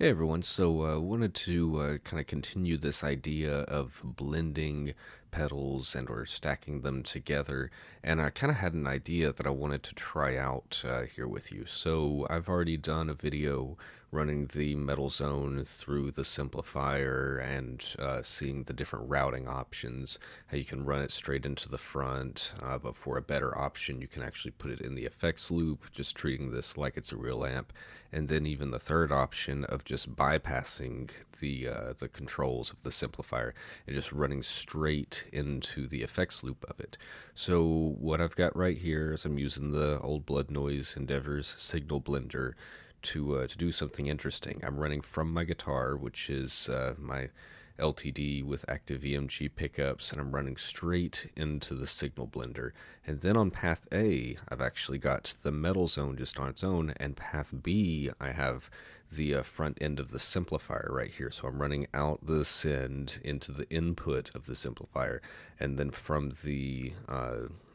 Hey everyone, so wanted to kind of continue this idea of blending pedals and or stacking them together, and I kind of had an idea that I wanted to try out here with you. So I've already done a video running the metal zone through the simplifier and seeing the different routing options, how you can run it straight into the front, but for a better option you can actually put it in the effects loop, just treating this like it's a real amp. And then even the third option of just bypassing the controls of the simplifier and just running straight into the effects loop of it. So what I've got right here is I'm using the old Blood Noise Endeavor's signal blender to do something interesting. I'm running from my guitar, which is my LTD with active EMG pickups, and I'm running straight into the signal blender. And then on path A, I've actually got the metal zone just on its own, and path B, I have the front end of the simplifier right here. So I'm running out the send into the input of the simplifier, and then from the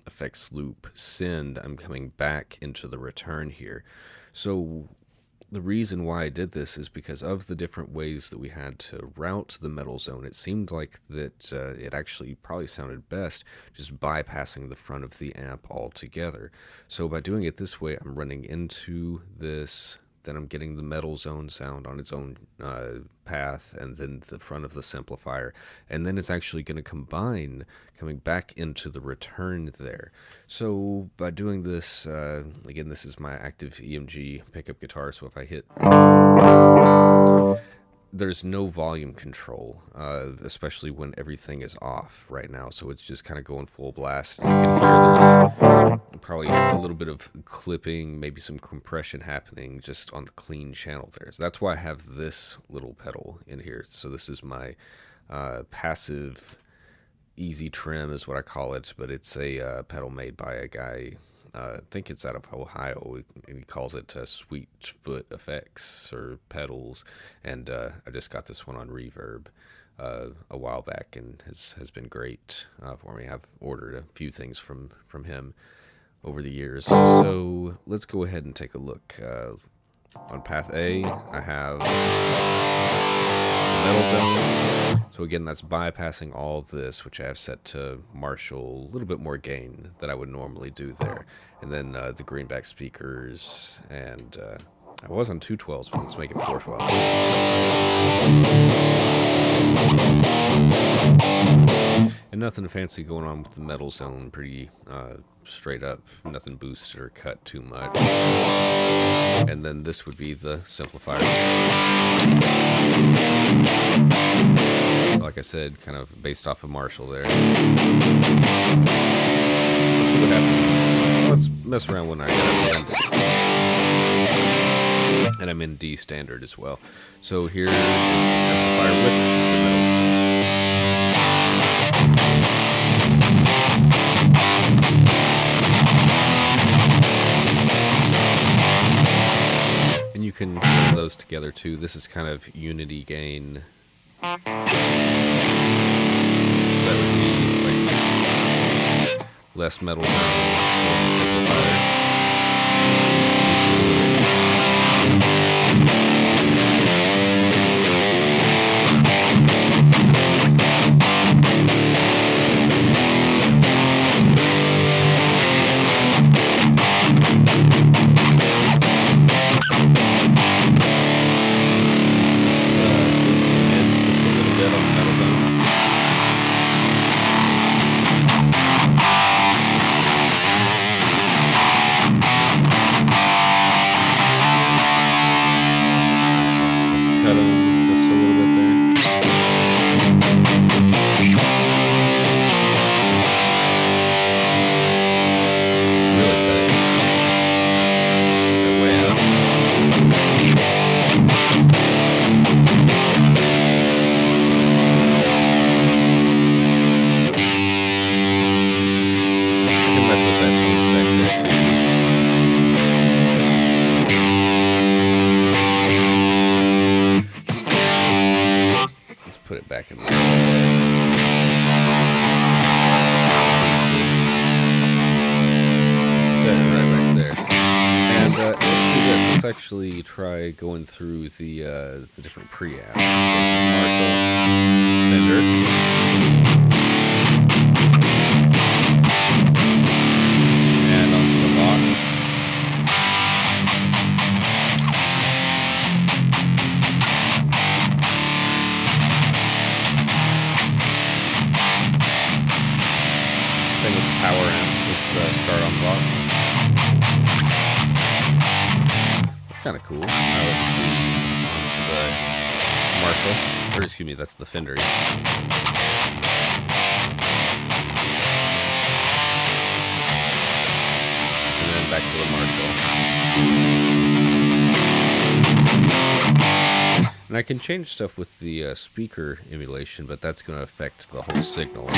effects loop send, I'm coming back into the return here. So the reason why I did this is because of the different ways that we had to route the metal zone. It seemed like that it actually probably sounded best just bypassing the front of the amp altogether. So by doing it this way, I'm running into this, then I'm getting the metal zone sound on its own path, and then the front of the simplifier, and then it's actually going to combine coming back into the return there. So by doing this, again, this is my active EMG pickup guitar, so if I hit, there's no volume control, especially when everything is off right now, so it's just kind of going full blast. You can hear there's probably a little bit of clipping, maybe some compression happening just on the clean channel there. So that's why I have this little pedal in here. So this is my passive easy trim is what I call it, but it's a pedal made by a guy, I think it's out of Ohio, and he calls it Sweetfoot Effects or Pedals, and I just got this one on Reverb a while back, and has been great for me. I've ordered a few things from him over the years. So let's go ahead and take a look. On path A, I have the metal zone. So again, that's bypassing all of this, which I have set to Marshall, a little bit more gain than I would normally do there. And then the greenback speakers, and I was on 212s, but let's make it 412. And nothing fancy going on with the metal zone, pretty straight up, nothing boosted or cut too much. And then this would be the simplifier. So like I said, kind of based off of Marshall there. Let's see what happens. Let's mess around when I get it blended. And I'm in D standard as well. So here is the simplifier with the metal. And you can blend those together too. This is kind of unity gain. So that would be like less metal zone on the simplifier. Put it back in the middle there. Set it right back there. And let's do this. Let's actually try going through the different preamps. So this is Marshall, Fender, and onto the Vox. Same with the power amps. Let's start on Vox. That's kind of cool. Now let's see onto the Marshall, or excuse me, that's the Fender. And then back to the Marshall. And I can change stuff with the speaker emulation, but that's going to affect the whole signal.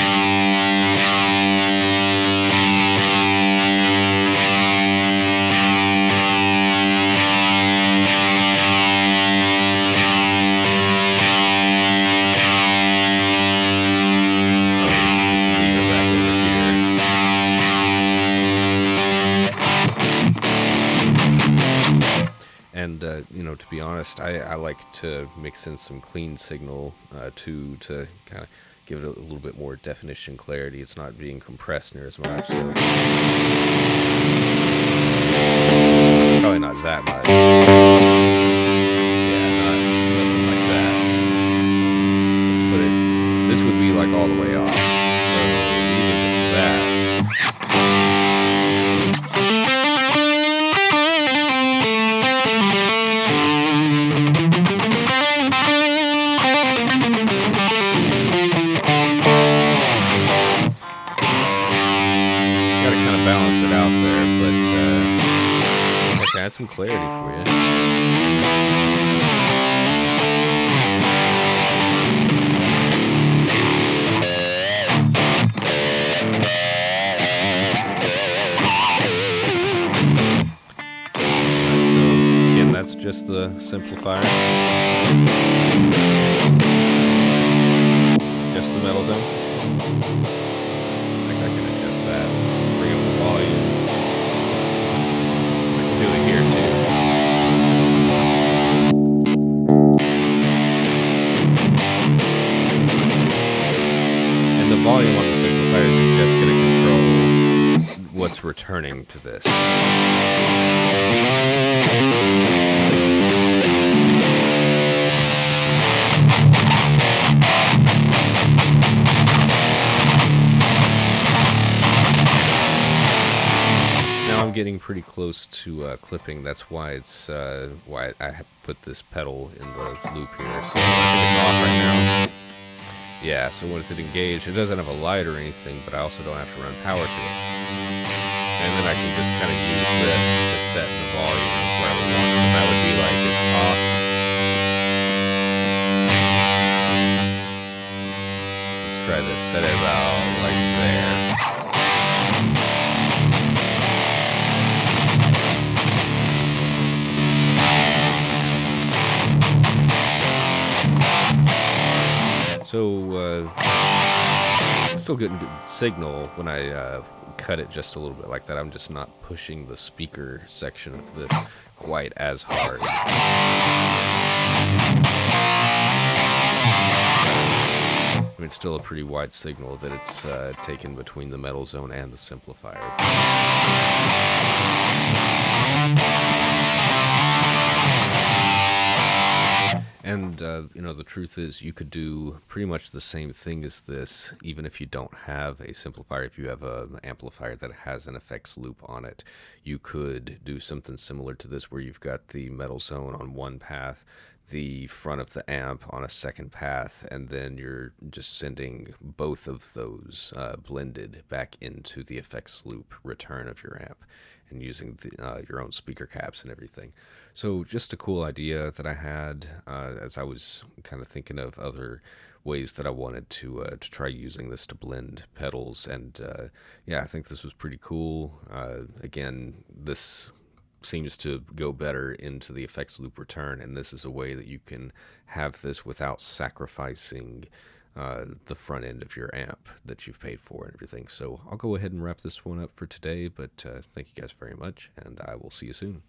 And, you know, to be honest, I like to mix in some clean signal, too, to kind of give it a little bit more definition, clarity. It's not being compressed near as much, so probably not that much. Yeah, nothing like that. Let's put it, this would be like all the way off, so even just that. Balance it out there, but I can add some clarity for you. So again, that's just the Simplifier, just the metal zone. I can adjust that. Bring up the volume. I can do it here too. And the volume on the Simplifier is just going to control what's returning to this. I'm getting pretty close to clipping. That's why it's why I have put this pedal in the loop here. So I think it's off right now. Yeah, so with it engaged, it doesn't have a light or anything, but I also don't have to run power to it. And then I can just kind of use this to set the volume where I want. So that would be like it's off. Let's try this. Set it about like there. So, still getting good signal when I cut it just a little bit like that. I'm just not pushing the speaker section of this quite as hard. I mean, it's still a pretty wide signal that it's taken between the metal zone and the Simplifier. And, you know, the truth is you could do pretty much the same thing as this, even if you don't have a Simplifier. If you have an amplifier that has an effects loop on it, you could do something similar to this where you've got the metal zone on one path, the front of the amp on a second path, and then you're just sending both of those blended back into the effects loop return of your amp, and using your own speaker caps and everything. So just a cool idea that I had as I was kind of thinking of other ways that I wanted to try using this to blend pedals. And yeah, I think this was pretty cool. Again, this seems to go better into the effects loop return, and this is a way that you can have this without sacrificing the front end of your amp that you've paid for and everything. So I'll go ahead and wrap this one up for today, but thank you guys very much, and I will see you soon.